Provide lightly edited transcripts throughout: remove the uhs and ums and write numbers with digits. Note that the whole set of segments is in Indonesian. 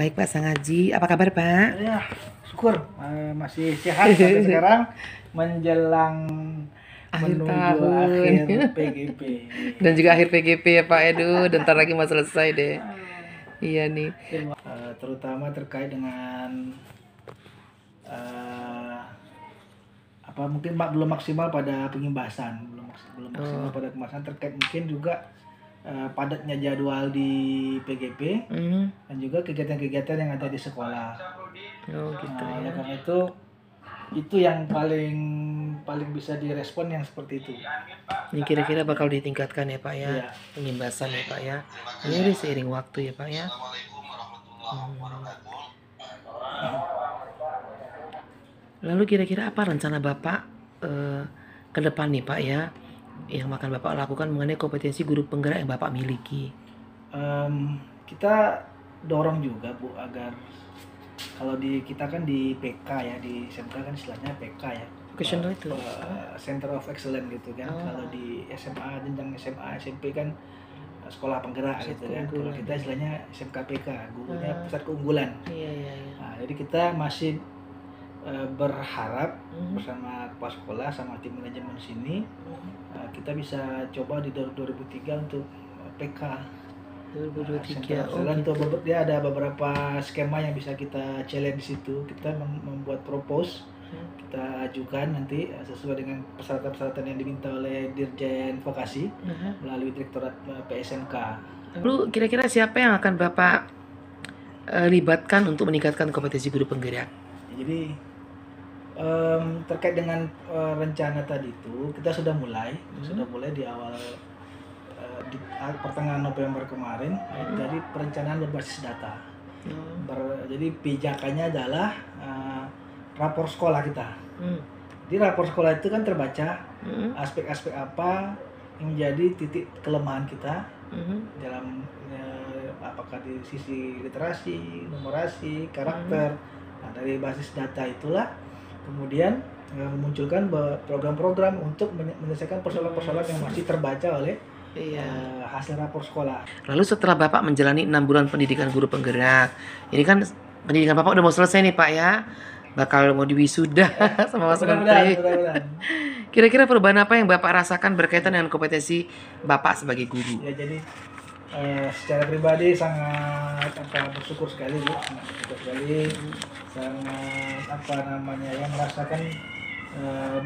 Baik Pak Sangaji, apa kabar Pak? Ya, syukur masih sehat sampai sekarang menjelang Akhir menuju tahun akhir PGP. dan juga akhir PGP ya Pak. Aduh, dan ntar lagi mau selesai deh. Iya nih. Terutama terkait dengan mungkin belum maksimal pada pengimbasan, belum maksimal pada pembahasan terkait mungkin juga padatnya jadwal di PGP dan juga kegiatan-kegiatan yang ada di sekolah. Oh gitu ya. Oleh karena itu yang paling bisa direspon yang seperti itu. Ini kira-kira bakal ditingkatkan ya Pak ya, Iya. pengimbasan ya Pak ya. Ini seiring waktu ya Pak ya. Lalu kira-kira apa rencana Bapak ke depan nih Pak ya, yang akan Bapak lakukan mengenai kompetensi guru penggerak yang Bapak miliki? Kita dorong juga Bu agar kalau kita kan di PK ya, di SMK kan istilahnya PK ya. Vocational itu. Center of Excellence gitu kan. Kalau di SMA, jenjang SMA, SMP kan sekolah penggerak gitu kan. Kalau kita istilahnya SMK PK, gurunya pusat keunggulan. Iya. Nah, jadi kita masih berharap bersama kepala sekolah sama tim manajemen sini kita bisa coba di 2003 untuk PK 2023. Dia ada beberapa skema yang bisa kita challenge di situ. Kita membuat propose, kita ajukan nanti sesuai dengan persyaratan-persyaratan yang diminta oleh Dirjen Vokasi melalui Direktorat PSMK. Lalu kira-kira siapa yang akan Bapak libatkan untuk meningkatkan kompetensi guru penggerak? Jadi terkait dengan rencana tadi itu kita sudah mulai di awal di pertengahan November kemarin dari perencanaan berbasis data. Jadi pijakannya adalah rapor sekolah kita. Di rapor sekolah itu kan terbaca aspek-aspek apa yang menjadi titik kelemahan kita dalam apakah di sisi literasi, numerasi, karakter. Nah, dari basis data itulah kemudian memunculkan program-program untuk menyelesaikan persoalan-persoalan yang masih terbaca oleh hasil rapor sekolah. Lalu setelah Bapak menjalani 6 bulan pendidikan guru penggerak, ini kan pendidikan Bapak udah mau selesai nih Pak ya, bakal mau diwisuda sama Mas Menteri. Kira-kira perubahan apa yang Bapak rasakan berkaitan dengan kompetensi Bapak sebagai guru? Ya, jadi secara pribadi sangat bersyukur sekali Bu, sangat merasakan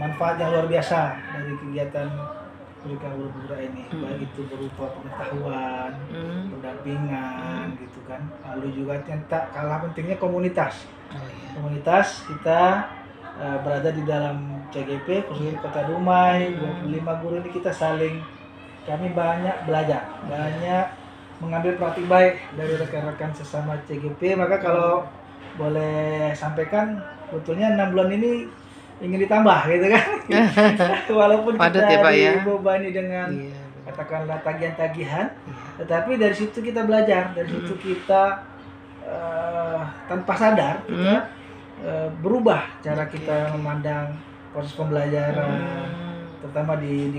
manfaat yang luar biasa dari kegiatan pendidikan guru penggerak ini, baik itu berupa pengetahuan, pendampingan gitu kan, lalu juga yang tak kalah pentingnya komunitas. Komunitas kita berada di dalam CGP khususnya Kota Dumai, 25 guru ini kami banyak belajar, banyak mengambil praktik baik dari rekan-rekan sesama CGP. Maka kalau boleh sampaikan, sebetulnya 6 bulan ini ingin ditambah gitu kan. Walaupun padat kita ya, dibebani dengan katakanlah tagihan-tagihan, tetapi dari situ kita belajar, dari situ kita tanpa sadar kita berubah cara kita memandang proses pembelajaran, terutama di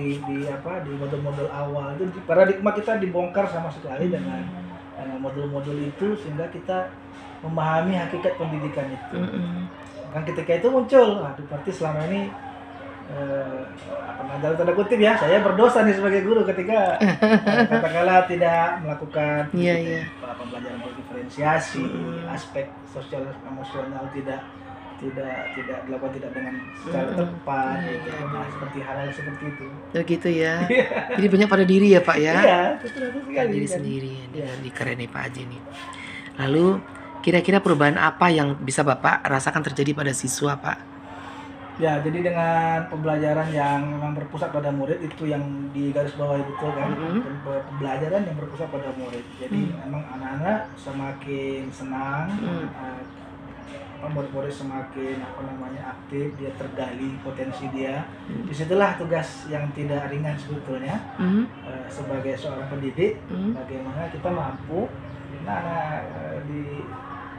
modul-modul awal itu paradigma kita dibongkar sama sekali dengan modul-modul itu, sehingga kita memahami hakikat pendidikan itu. Kan ketika itu muncul, berarti selama ini dalam tanda kutip ya, saya berdosa nih sebagai guru ketika katakanlah tidak melakukan pembelajaran berdiferensiasi, aspek sosial emosional tidak dilakukan dengan secara tepat, seperti hal-hal seperti itu. Gitu ya. Jadi banyak pada diri ya Pak ya. Iya, sekali. Diri sendiri di keren nih Pak Haji nih. Lalu kira-kira perubahan apa yang bisa Bapak rasakan terjadi pada siswa Pak? Ya, jadi dengan pembelajaran yang memang berpusat pada murid itu yang di garis bawah betul kan, pembelajaran yang berpusat pada murid. Jadi memang anak-anak semakin senang, murid-murid semakin aktif, dia tergali potensi dia. Disitulah tugas yang tidak ringan sebetulnya sebagai seorang pendidik, bagaimana kita mampu di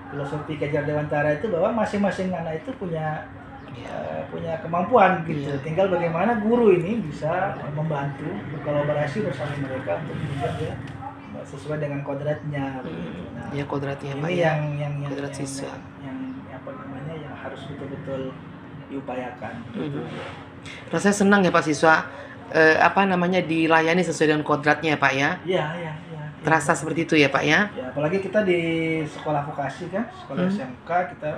filosofi Kejar Dewantara itu bahwa masing-masing anak itu punya kemampuan gitu. Tinggal bagaimana guru ini bisa membantu berkolaborasi bersama mereka untuk menjaga sesuai dengan kodratnya begitu. Nah, Ya kodratnya ini Pak ya. yang Kodrat siswa. yang apa namanya yang harus betul-betul diupayakan gitu. Rasanya senang ya Pak siswa apa namanya dilayani sesuai dengan kodratnya ya Pak ya. Iya, iya, iya. Terasa seperti itu ya Pak ya. Ya, apalagi kita di sekolah vokasi kan, sekolah SMK kita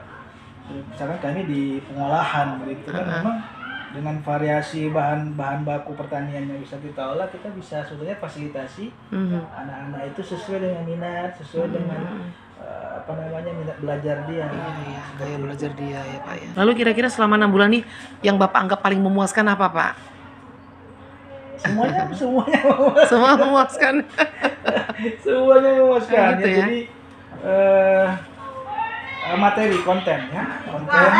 misalkan kami di pengolahan gitu kan, memang dengan variasi bahan baku pertanian yang bisa kita olah, kita bisa sebetulnya fasilitasi anak-anak itu sesuai dengan minat, sesuai dengan apa namanya minat belajar dia. Iya, gaya belajar dia ya Pak ya. Lalu kira-kira selama 6 bulan nih yang Bapak anggap paling memuaskan apa Pak? Semuanya Semua memuaskan. semuanya memuaskan Gitu ya. ya. Jadi materi konten ya, konten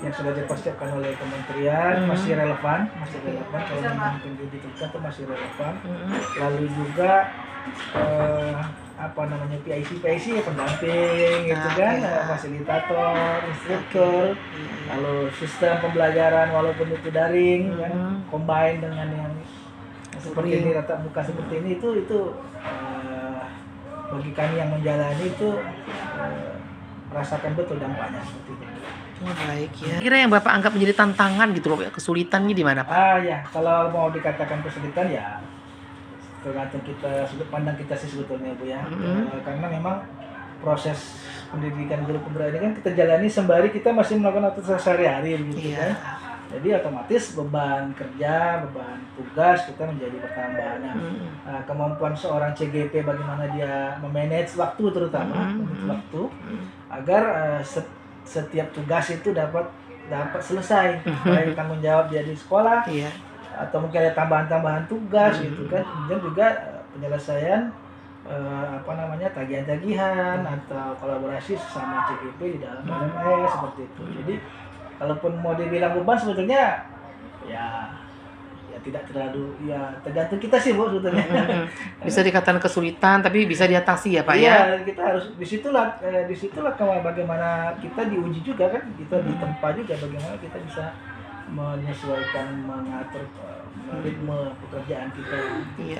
yang sudah dipersiapkan oleh kementerian masih relevan kalau memang pendidikan itu masih relevan. Lalu juga apa namanya PIC ya, pendamping gitu kan, fasilitator, instruktur. Lalu sistem pembelajaran walaupun itu daring kan, combine dengan yang seperti ini, tatap muka seperti ini, itu bagi kami yang menjalani itu merasakan betul dampaknya seperti itu. Oh, baik ya. Kira yang Bapak anggap menjadi tantangan gitu loh, kesulitannya di mana Pak? Ya, kalau mau dikatakan kesulitan ya tergantung kita, sudut pandang kita sih sebetulnya Bu ya. Karena memang proses pendidikan guru penggerak ini kan kita jalani sembari kita masih melakukan aktivitas sehari-hari gitu kan. Jadi otomatis beban kerja, beban tugas kita menjadi bertambah. Nah, kemampuan seorang CGP bagaimana dia memanage waktu, terutama waktu, agar setiap tugas itu dapat selesai, baik tanggung jawab dia di sekolah, atau mungkin ada tambahan-tambahan tugas gitu kan. Kemudian juga penyelesaian apa namanya tagihan-tagihan atau kolaborasi sesama CGP di dalam LMS seperti itu. Jadi kalaupun mau dibilang beban sebetulnya ya tidak terlalu, ya tergantung kita sih Bu sebetulnya. Bisa dikatakan kesulitan tapi bisa diatasi ya Pak ya. Iya, kita harus disitulah bagaimana kita diuji juga kan, kita ditempa juga bagaimana kita bisa menyesuaikan, mengatur ritme pekerjaan kita.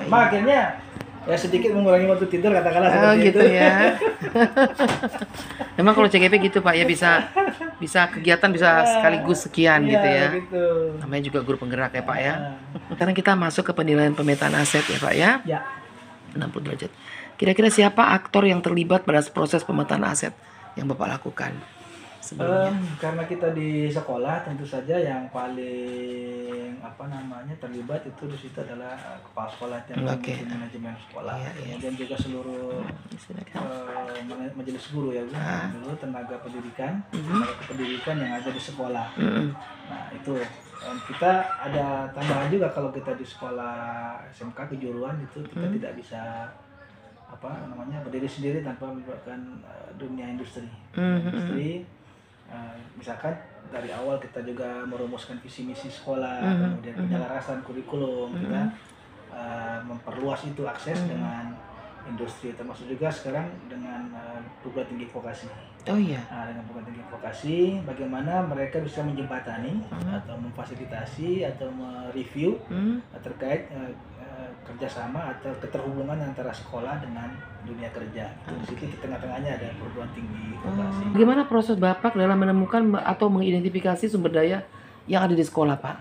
Akhirnya ya sedikit mengurangi waktu tidur katakanlah seperti gitu itu. Ya. Memang kalau CGP gitu Pak ya, bisa kegiatan bisa sekaligus sekian gitu ya. Gitu. Namanya juga guru penggerak ya Pak ya. Sekarang kita masuk ke penilaian pemetaan aset ya Pak ya. 60 derajat. Kira-kira siapa aktor yang terlibat pada proses pemetaan aset yang Bapak lakukan sebelumnya? Karena kita di sekolah, tentu saja yang paling terlibat itu di situ adalah kepala sekolah dan manajemen sekolah. Kemudian juga seluruh majelis guru ya, guru, tenaga pendidikan yang ada di sekolah. Nah itu kita ada tambahan juga, kalau kita di sekolah SMK kejuruan itu kita tidak bisa berdiri sendiri tanpa melibatkan dunia industri. Misalkan dari awal kita juga merumuskan visi misi sekolah, kemudian penyelarasan kurikulum, kita memperluas itu akses dengan industri, termasuk juga sekarang dengan perguruan tinggi vokasi. Dengan perguruan tinggi vokasi, bagaimana mereka bisa menjembatani atau memfasilitasi atau mereview terkait kerjasama atau keterhubungan antara sekolah dengan dunia kerja. Di situ di tengah-tengahnya ada perguruan tinggi vokasi. Bagaimana proses Bapak dalam menemukan atau mengidentifikasi sumber daya yang ada di sekolah Pak?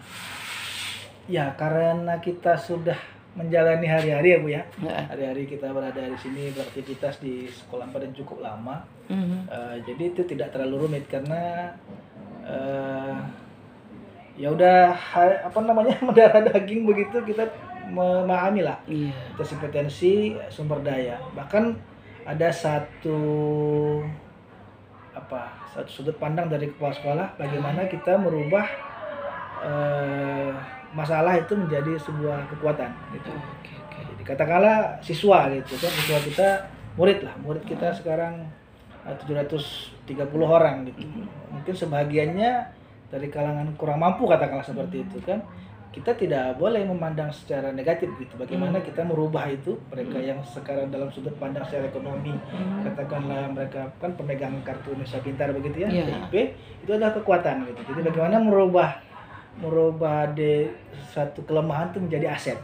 Ya, karena kita sudah menjalani hari-hari ya Bu ya. Hari-hari kita berada di sini beraktivitas di sekolah pada cukup lama. Jadi itu tidak terlalu rumit karena ya udah mendarah daging begitu, kita memahami lah potensi sumber daya. Bahkan ada satu sudut pandang dari kepala sekolah bagaimana kita merubah masalah itu menjadi sebuah kekuatan gitu. Jadi katakanlah siswa gitu kan, siswa kita murid kita sekarang 730 orang gitu. Mungkin sebagiannya dari kalangan kurang mampu katakanlah seperti itu kan. Kita tidak boleh memandang secara negatif gitu. Bagaimana kita merubah itu, mereka yang sekarang dalam sudut pandang secara ekonomi, katakanlah mereka kan pemegang kartu Indonesia Pintar begitu ya, PIP, itu adalah kekuatan gitu. Jadi bagaimana merubah satu kelemahan itu menjadi aset.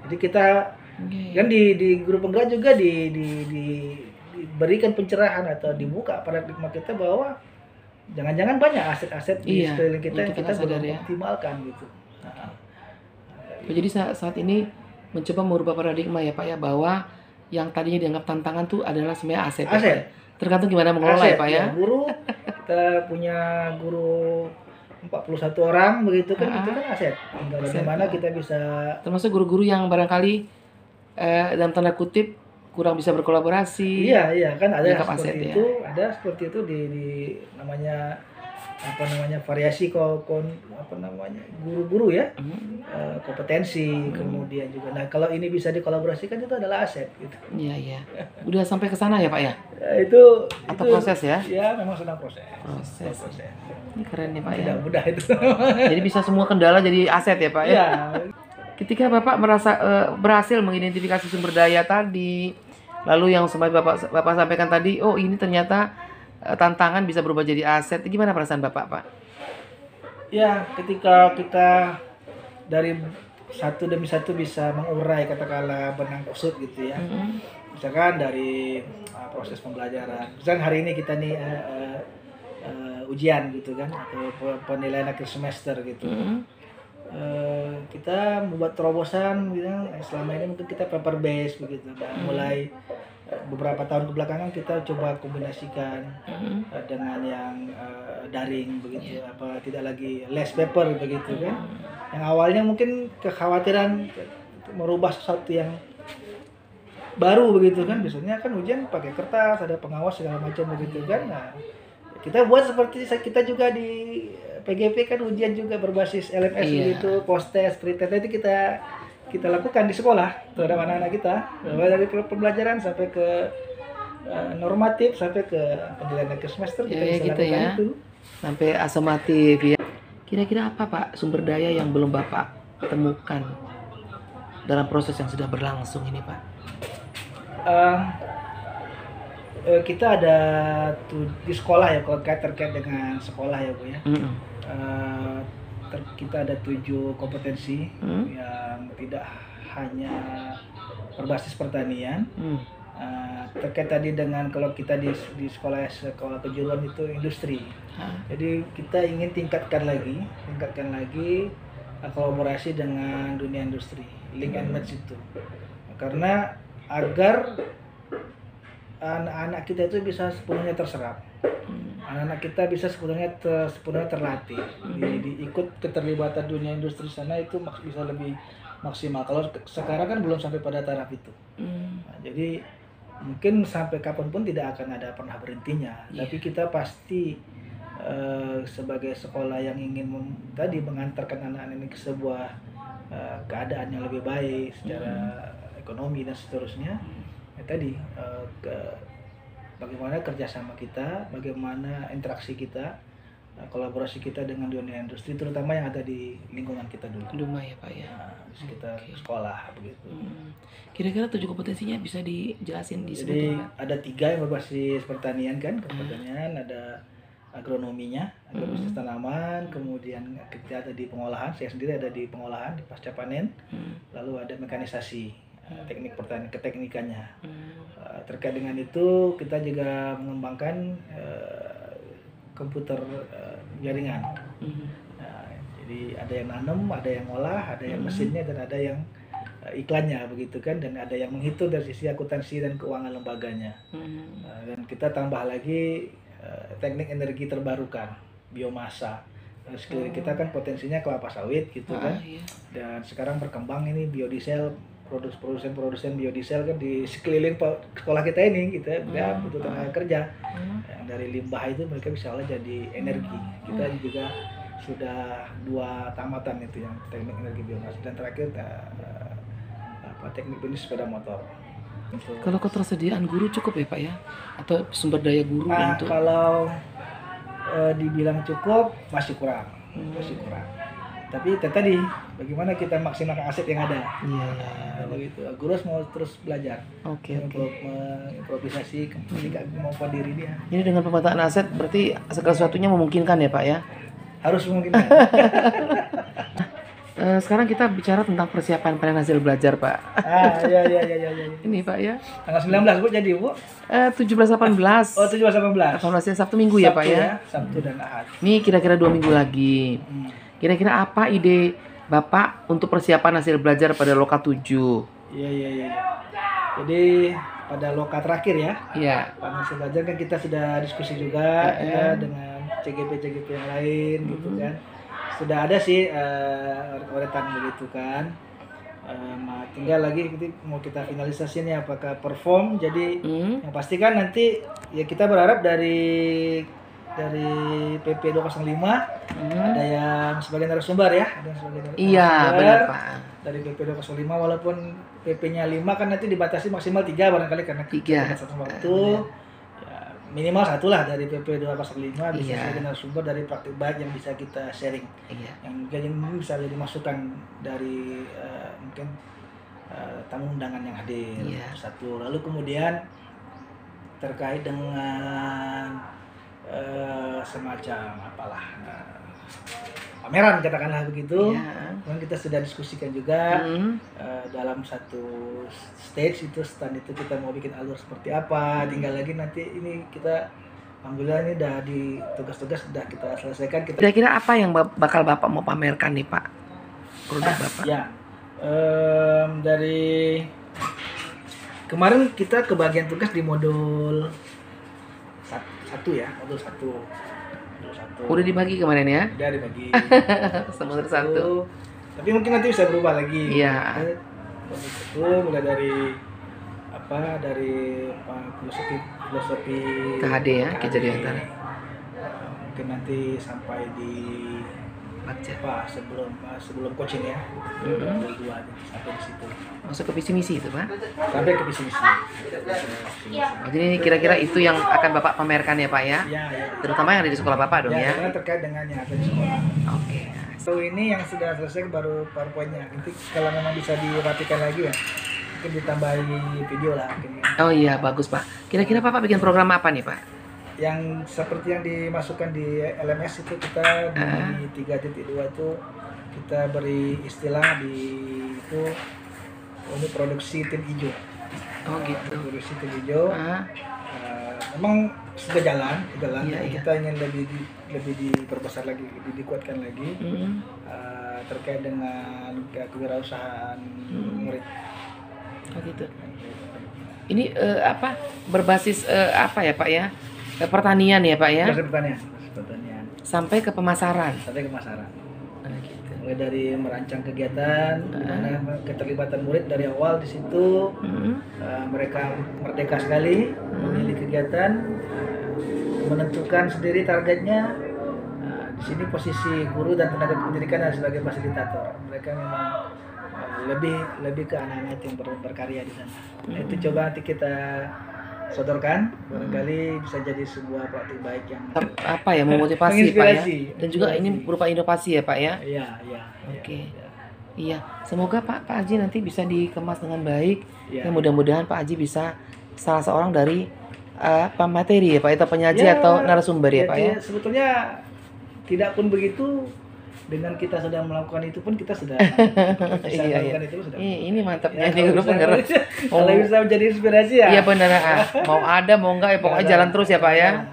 Jadi kita Oke. Kan di guru penggerak juga diberikan pencerahan atau dibuka paradigma kita bahwa jangan-jangan banyak aset-aset di Iya, sekeliling kita yang yang kita kita nggak sadar belum ya. optimalkan gitu. Nah, Oh, jadi saat ini mencoba merubah paradigma ya Pak ya, bahwa yang tadinya dianggap tantangan tuh adalah sebenarnya aset ya Pak ya. aset, Tergantung gimana mengelola ya aset Pak ya ya. guru, kita punya guru 41 orang begitu kan, itu Ha-ha, kan aset. Tinggal aset bagaimana ya. kita bisa. Termasuk guru-guru yang barangkali dalam tanda kutip kurang bisa berkolaborasi, Iya kan ada dianggap aset seperti ya. itu, di namanya apa namanya variasi apa namanya guru-guru ya, Hmm, kompetensi, kemudian juga. Nah kalau ini bisa dikolaborasikan itu adalah aset gitu. iya. Udah sampai ke sana ya Pak ya? Ya, itu Atau proses ya? Ya memang sedang proses. Proses. Proses. Ini keren nih Pak ya. Tidak mudah itu. Jadi bisa semua kendala jadi aset ya Pak ya. Ya, Ketika Bapak merasa berhasil mengidentifikasi sumber daya tadi, lalu yang sempat Bapak sampaikan tadi, oh ini ternyata tantangan bisa berubah jadi aset. Gimana perasaan Bapak, Pak? ya ketika kita dari satu demi satu bisa mengurai katakanlah benang kusut gitu ya. Mm-mm. Misalkan dari proses pembelajaran. Misalkan hari ini kita nih ujian gitu kan, atau penilaian akhir semester gitu. Mm-mm. Kita membuat terobosan gitu. Selama ini mungkin kita paper base begitu. Dan mulai beberapa tahun kebelakangan kita coba kombinasikan Mm-mm. dengan yang daring begitu, apa tidak lagi les paper begitu kan. Yang awalnya mungkin kekhawatiran merubah sesuatu yang baru begitu kan, biasanya kan ujian pakai kertas, ada pengawas segala macam begitu kan. Nah, kita buat seperti kita juga di PGP kan ujian juga berbasis LMS Iya. begitu, post test, pre test itu kita lakukan di sekolah terhadap anak-anak kita, mulai dari pembelajaran sampai ke normatif sampai ke penilaian akhir semester kita Ya, bisa gitu lakukan ya. itu. Sampai asematif ya. Kira-kira apa Pak sumber daya yang belum Bapak temukan dalam proses yang sudah berlangsung ini Pak? Kita ada di sekolah ya, kalau terkait dengan sekolah ya Bu ya. Mm-mm. Kita ada 7 kompetensi Mm. yang tidak hanya berbasis pertanian. Terkait tadi dengan kalau kita di sekolah kejuruan itu industri. Jadi kita ingin tingkatkan lagi kolaborasi dengan dunia industri, link and match itu. Karena agar anak-anak kita itu bisa sepenuhnya terserap. Anak-anak kita bisa sepenuhnya terlatih. Jadi ikut keterlibatan dunia industri sana itu bisa lebih maksimal. Kalau sekarang kan belum sampai pada taraf itu. Nah, jadi mungkin sampai kapanpun tidak akan ada pernah berhentinya. Tapi kita pasti sebagai sekolah yang ingin mengantarkan anak-anak ini ke sebuah keadaan yang lebih baik secara ekonomi dan seterusnya. Bagaimana kerjasama kita, bagaimana interaksi kita, kolaborasi kita dengan dunia industri, terutama yang ada di lingkungan kita dulu. Di rumah ya Pak ya. Di sekitar sekolah begitu. Kira-kira 7 kompetensinya bisa dijelasin Jadi disebutkan Pak? ada 3 yang berbasis pertanian kan, pertanian, ada agronominya, agrobisnis tanaman, kemudian kita ada di pengolahan, saya sendiri ada di pengolahan, di pasca panen, lalu ada mekanisasi. Teknik pertanian, keteknikannya. Terkait dengan itu kita juga mengembangkan komputer jaringan. Jadi ada yang nanam, ada yang olah, ada yang mesinnya, dan ada yang iklannya begitu kan, dan ada yang menghitung dari sisi akuntansi dan keuangan lembaganya. Dan kita tambah lagi teknik energi terbarukan, biomasa. Sekeliling kita kan potensinya kelapa sawit gitu kan. Dan sekarang berkembang ini biodiesel, produsen biodiesel kan di sekeliling sekolah kita ini gitu ya, butuh tenaga kerja. Yang dari limbah itu mereka bisa olah jadi energi. Kita juga sudah 2 tamatan itu yang teknik energi biogas, dan terakhir teknik bisnis sepeda motor. Kalau ketersediaan guru cukup ya Pak ya? Atau sumber daya guru untuk? Kalau dibilang cukup masih kurang. Tapi tadi bagaimana kita maksimalkan aset yang ada. Begitu. Guru harus mau terus belajar. Improvisasi ketika kemampuan diri dia. Jadi dengan pemetaan aset berarti segala sesuatunya memungkinkan ya Pak ya? Harus memungkinkan. Sekarang kita bicara tentang persiapan panen hasil belajar, Pak. Iya. Ini, Pak ya. Tanggal 19 Bu jadi Bu. 17-18. Oh, 17-18. 18 ya, Sabtu Minggu ya, Pak ya. Sabtu dan Ahad. Ini kira-kira 2 minggu lagi. Kira-kira apa ide Bapak untuk persiapan hasil belajar pada Loka 7? Iya. Jadi pada Loka terakhir ya. Iya. Panen hasil belajar kan kita sudah diskusi juga ya, dengan CGP yang lain gitu kan. Sudah ada sih oretan begitu kan. Tinggal lagi mau kita finalisasi nih apakah perform. Jadi yang pasti kan nanti ya kita berharap dari PP 205 ada yang sebagai narasumber ya, ada yang sebagai narasumber. Iya, benar Pak. Dari PP 205 walaupun PP-nya 5 kan nanti dibatasi maksimal 3 barangkali karena 3 satu waktu. Ya, minimal 1 lah dari PP 205 bisa sebagai narasumber dari praktik baik yang bisa kita sharing. Yang bisa jadi masukan dari mungkin tamu undangan yang hadir. Satu. Lalu kemudian terkait dengan semacam apalah pameran katakanlah begitu. Kemudian kita sudah diskusikan juga dalam satu stage itu stand itu kita mau bikin alur seperti apa. Tinggal lagi nanti ini kita alhamdulillah ini udah di tugas-tugas sudah kita selesaikan. Kira-kira apa yang bakal Bapak mau pamerkan nih Pak? Produk Bapak. Ya. Dari kemarin kita kebagian tugas di modul modul satu. Udah dibagi kemarin ya? Udah dibagi. Modul 1. Tapi mungkin nanti bisa berubah lagi. Iya. Modul 1 mulai dari filosofi KHD ya, kejadian antara. Mungkin nanti sampai di sebelum coaching ya. Modul 2 sampai di situ. Masuk ke visi misi itu Pak? Sampai ke visi misi. Jadi ini kira-kira itu yang akan Bapak pamerkan ya Pak ya? Iya. Terutama yang ada di sekolah Bapak dong ya? Karena terkait dengan yang ada di sekolah. Oke. So ini yang sudah selesai baru PowerPoint-nya. Nanti kalau memang bisa dirapikan lagi ya, mungkin ditambahin video lah mungkin. Oh iya, bagus Pak. Kira-kira Bapak bikin program apa nih Pak? Yang seperti yang dimasukkan di LMS itu kita di 3.2 itu kita beri istilah di itu ini produksi tim hijau. Oh gitu. Produksi tim hijau. Memang sudah jalan. Kita ingin lebih diperbesar lagi, lebih dikuatkan lagi terkait dengan kewirausahaan murid. Oh gitu. Ini berbasis apa ya Pak ya? Pertanian ya Pak ya? Pertanian. Sampai ke pemasaran. Gitu. Mulai dari merancang kegiatan, dimana keterlibatan murid dari awal di situ, mereka merdeka sekali memilih kegiatan, menentukan sendiri targetnya. Di sini posisi guru dan tenaga pendidikan sebagai fasilitator. Mereka memang lebih ke anak-anak yang berkarya di sana. Itu coba nanti kita sodorkan, barangkali bisa jadi sebuah praktik baik yang memotivasi Pak ya, dan juga ini berupa inovasi ya Pak ya. Iya. Oke. Iya, semoga Pak Haji nanti bisa dikemas dengan baik. Ya mudah-mudahan Pak Haji bisa salah seorang dari pemateri ya Pak, atau penyaji atau narasumber ya Pak ya. Sebetulnya tidak pun begitu. Dengan kita sudah melakukan itu pun kita sudah melakukan itu sudah. Ini mantapnya nih guru bener. Kalau bisa menjadi inspirasi ya. Iya benar. Mau ada mau enggak ya pokoknya jalan terus ya Pak ya.